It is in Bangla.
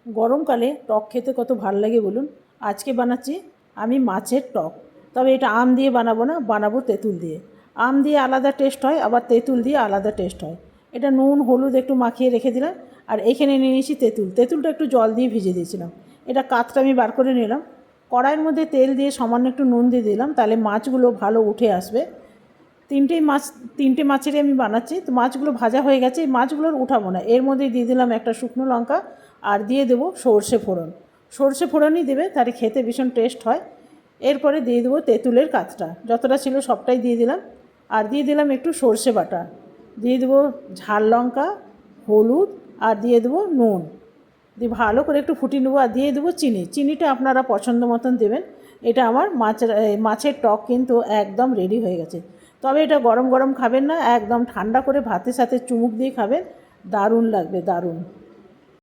গরমকালে টক খেতে কত ভালো লাগে বলুন। আজকে বানাচ্ছি আমি মাছের টক। তবে এটা আম দিয়ে বানাবো না, বানাবো তেঁতুল দিয়ে। আম দিয়ে আলাদা টেস্ট হয়, আবার তেঁতুল দিয়ে আলাদা টেস্ট হয়। এটা নুন হলুদ একটু মাখিয়ে রেখে দিলাম। আর এখানে নিয়ে নিয়েছি তেঁতুল। তেঁতুলটা একটু জল দিয়ে ভিজিয়ে দিয়েছিলাম। এটা কাতটা আমি বার করে নিলাম। কড়াইয়ের মধ্যে তেল দিয়ে সামান্য একটু নুন দিয়ে দিলাম, তাহলে মাছগুলো ভালো উঠে আসবে। তিনটে মাছেরই আমি বানাচ্ছি। তো মাছগুলো ভাজা হয়ে গেছে, এই মাছগুলোর উঠাবো না। এর মধ্যে দিয়ে দিলাম একটা শুকনো লঙ্কা, আর দিয়ে দেবো সর্ষে ফোড়ন। সর্ষে ফোড়নই দেবে, তাহলে খেতে ভীষণ টেস্ট হয়। এরপরে দিয়ে দেবো তেঁতুলের কাতটা, যতটা ছিল সবটাই দিয়ে দিলাম। আর দিয়ে দিলাম একটু সর্ষে বাটা, দিয়ে দেবো ঝাল লঙ্কা, হলুদ, আর দিয়ে দেবো নুন। দিয়ে ভালো করে একটু ফুটিয়ে নেবো। আর দিয়ে দেবো চিনি। চিনিটা আপনারা পছন্দ মতন দেবেন। এটা আমার মাছের টক কিন্তু একদম রেডি হয়ে গেছে। তবে এটা গরম গরম খাবেন না, একদম ঠান্ডা করে ভাতের সাথে চুমুক দিয়ে খাবেন। দারুণ লাগবে, দারুণ।